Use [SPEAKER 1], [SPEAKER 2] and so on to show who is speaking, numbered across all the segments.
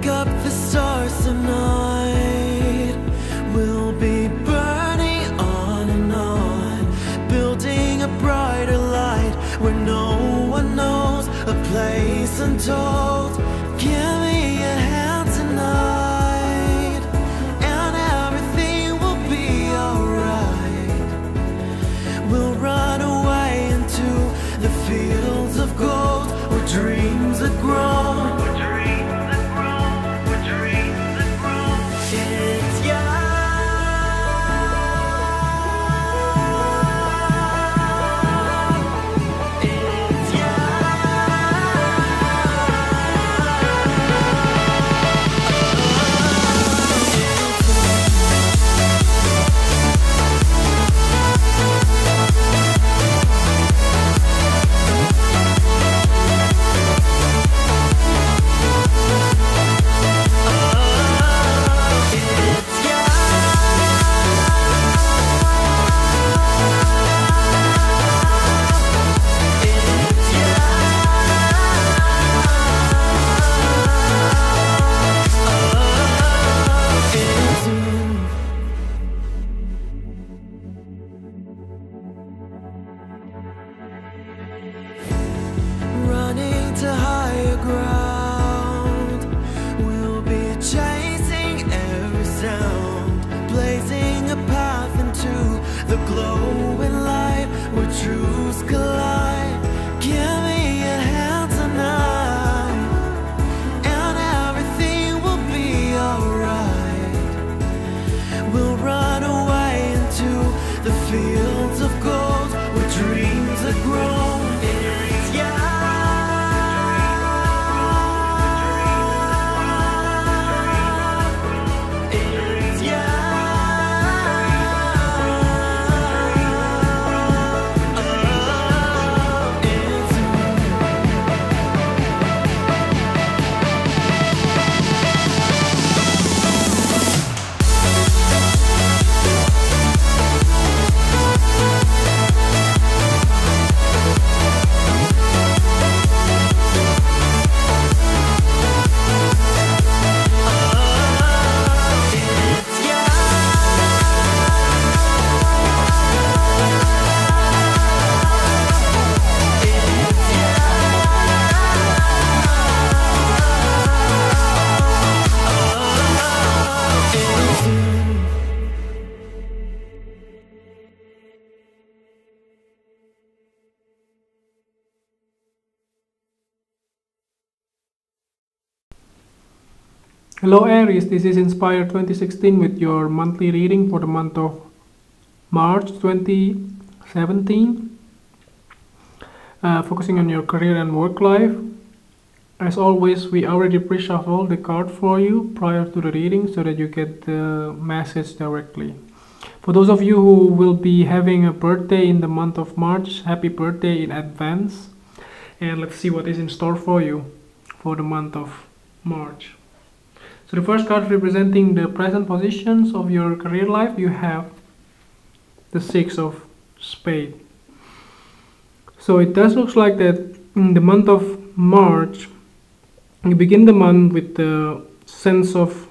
[SPEAKER 1] Wake up the stars tonight. We'll be burning on and on, building a brighter light where no one knows, a place untold. Give me a hand tonight, and everything will be alright. We'll run away into the fields of gold where dreams have grown. Running to higher ground, we'll be chasing every sound, blazing a path into the glowing light where truths collide. Give me a hand tonight, and everything will be alright. We'll run away into the fields of gold where dreams are grown.
[SPEAKER 2] Hello Aries, this is Inspire 2016 with your monthly reading for the month of March 2017. Focusing on your career and work life. As always, we already pre-shuffle the card for you prior to the reading so that you get the message directly. For those of you who will be having a birthday in the month of March, happy birthday in advance. And let's see what is in store for you for the month of March. So the first card representing the present positions of your career life, you have the Six of Spades. So it does look like that in the month of March, you begin the month with the sense of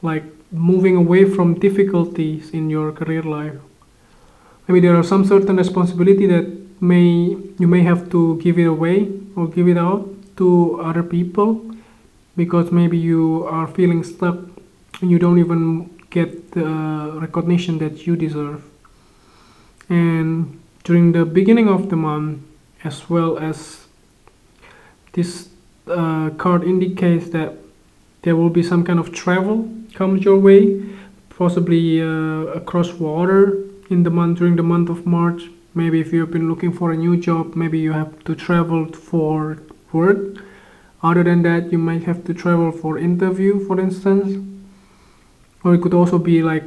[SPEAKER 2] like moving away from difficulties in your career life. Maybe there are some certain responsibility that you may have to give it away or give it out to other people, because maybe you are feeling stuck and you don't even get the recognition that you deserve. And during the beginning of the month, as well as this card indicates that there will be some kind of travel comes your way, possibly across water in the month, during the month of March. Maybe if you've been looking for a new job, maybe you have to travel for work. Other than that, you might have to travel for interview, for instance. Or it could also be like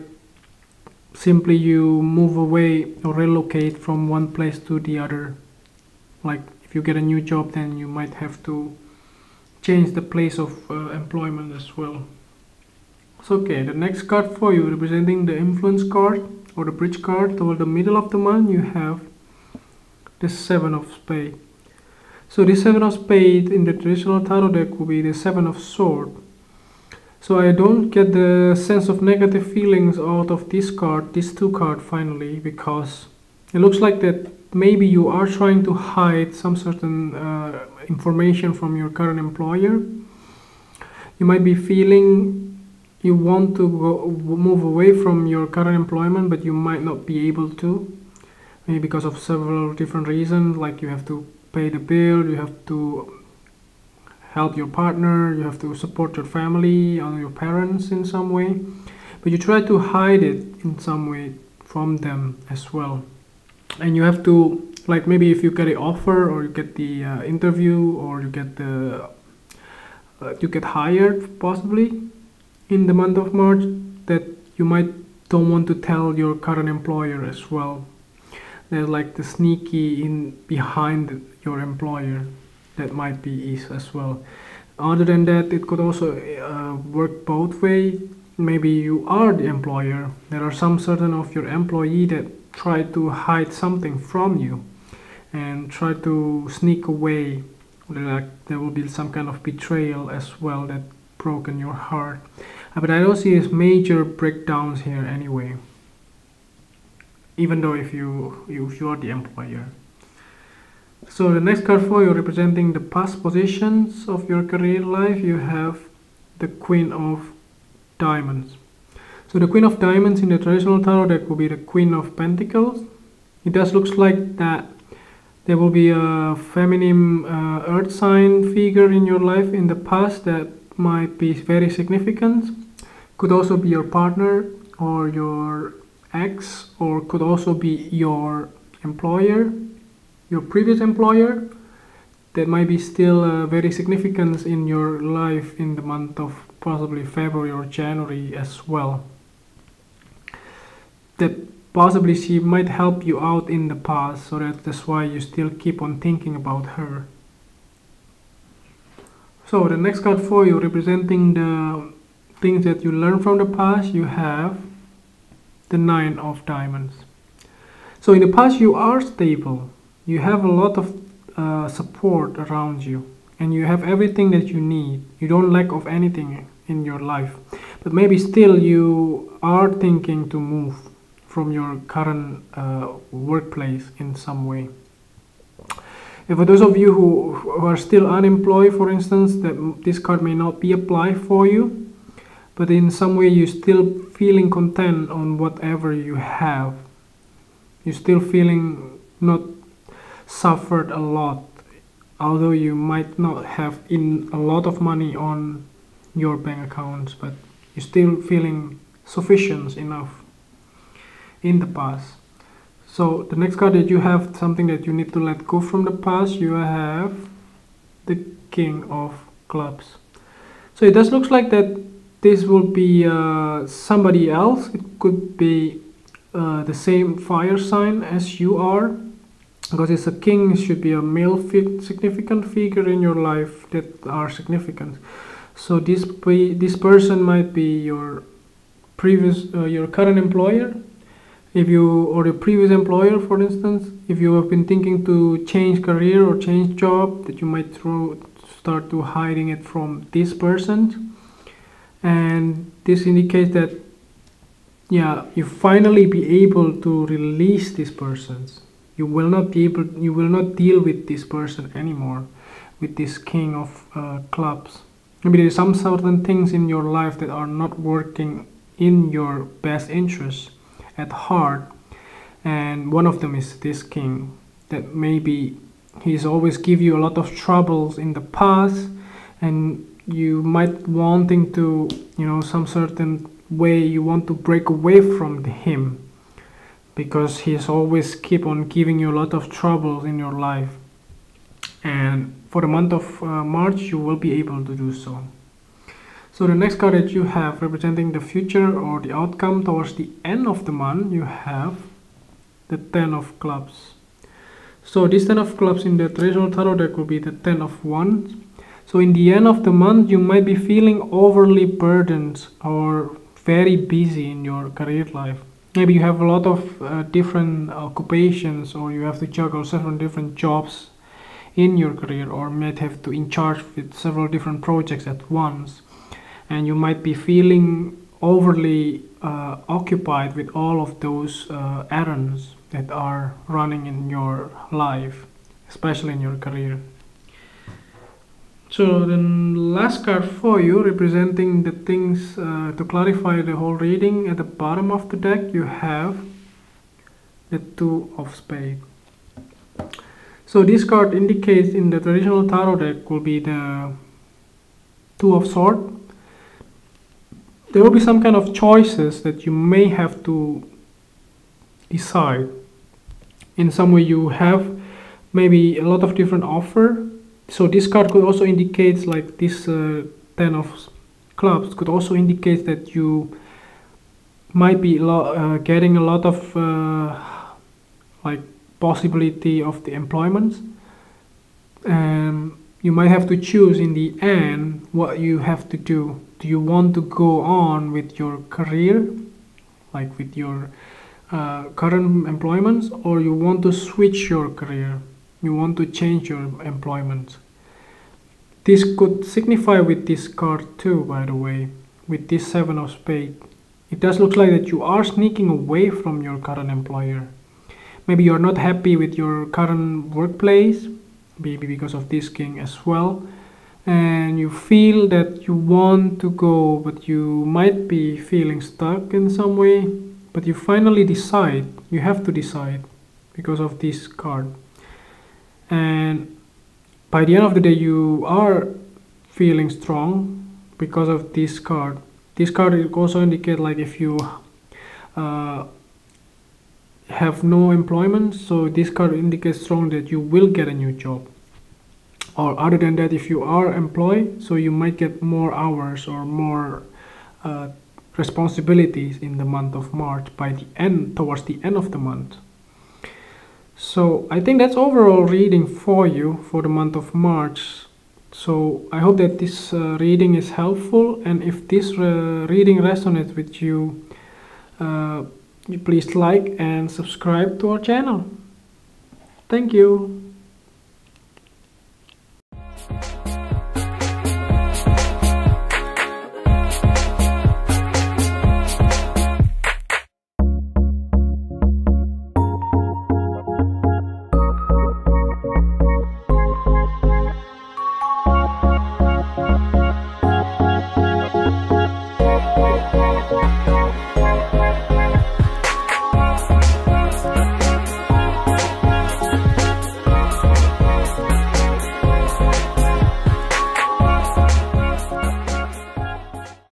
[SPEAKER 2] simply you move away or relocate from one place to the other. Like if you get a new job, then you might have to change the place of employment as well. So okay, the next card for you, representing the influence card or the bridge card toward the middle of the month, you have the Seven of Spades. So the Seven of Spades in the traditional tarot deck will be the Seven of Swords. So I don't get the sense of negative feelings out of this card, these two cards finally, because it looks like that maybe you are trying to hide some certain information from your current employer. You might be feeling you want to move away from your current employment, but you might not be able to, maybe because of several different reasons, like you have to pay the bill, you have to help your partner, you have to support your family or your parents in some way, but you try to hide it in some way from them as well. And you have to, like, maybe if you get an offer or you get the interview or you get the you get hired possibly in the month of March, that you might don't want to tell your current employer as well. There's like the sneaky in behind your employer that might be as well. Other than that, it could also work both ways. Maybe you are the employer. There are some certain of your employee that try to hide something from you and try to sneak away. Like there will be some kind of betrayal as well that broken your heart. But I don't see major breakdowns here anyway. Even though if you are the employer. So the next card for you, representing the past positions of your career life, you have the Queen of Diamonds. So the Queen of Diamonds in the traditional tarot deck will be the Queen of Pentacles. It does look like that there will be a feminine earth sign figure in your life in the past that might be very significant. Could also be your partner or your ex, or could also be your employer, your previous employer, that might be still very significant in your life in the month of possibly February or January as well. That possibly she might help you out in the past, so that's why you still keep on thinking about her. So the next card for you, representing the things that you learned from the past, you have the Nine of Diamonds. So in the past you are stable. You have a lot of support around you, and you have everything that you need. You don't lack of anything in your life, but maybe still you are thinking to move from your current workplace in some way. And for those of you who are still unemployed, for instance, that this card may not be applied for you, but in some way you're still feeling content on whatever you have. You're still feeling not suffered a lot, although you might not have in a lot of money on your bank accounts, but you're still feeling sufficient enough in the past. So the next card that you have, something that you need to let go from the past, you have the King of Clubs. So it does look like that this will be somebody else. It could be the same fire sign as you are, because it's a king. It should be a male significant figure in your life that are significant. So this person might be your previous your current employer, if you, or your previous employer, for instance. If you have been thinking to change career or change job, that you might start to hiding it from this person. And this indicates that, yeah, you finally be able to release these persons. You will not deal with this person anymore, with this King of Clubs. Maybe there are some certain things in your life that are not working in your best interest at heart, and one of them is this king, that maybe he's always give you a lot of troubles in the past, and you might wanting to, some certain way you want to break away from him, because he's always keep on giving you a lot of troubles in your life. And for the month of March you will be able to do so. So the next card that you have, representing the future or the outcome towards the end of the month, you have the Ten of Clubs. So this Ten of Clubs in the traditional tarot deck will be the Ten of Wands. So in the end of the month you might be feeling overly burdened or very busy in your career life. Maybe you have a lot of different occupations, or you have to juggle several different jobs in your career, or might have to in charge with several different projects at once. and you might be feeling overly occupied with all of those errands that are running in your life, especially in your career. So the last card for you, representing the things to clarify the whole reading, at the bottom of the deck you have the Two of Spades. So this card indicates in the traditional tarot deck will be the Two of Swords. There will be some kind of choices that you may have to decide. In some way you have maybe a lot of different offer. So this card could also indicate, like this 10 of clubs could also indicate that you might be getting a lot of like possibility of the employments, and you might have to choose in the end what you have to do. Do you want to go on with your career, like with your current employments, or you want to switch your career? You want to change your employment. This could signify with this card too, by the way, with this Seven of Spades. It does look like that you are sneaking away from your current employer. Maybe you're not happy with your current workplace, maybe because of this King as well, and you feel that you want to go, but you might be feeling stuck in some way, but you finally decide. You have to decide because of this card. And by the end of the day you are feeling strong because of this card. This card also indicates, like, if you have no employment, so this card indicates strong that you will get a new job. Or other than that, if you are employed, so you might get more hours or more responsibilities in the month of March, by the end, towards the end of the month. So I think that's overall reading for you for the month of March. So I hope that this reading is helpful, and if this reading resonates with you, please like and subscribe to our channel. Thank you.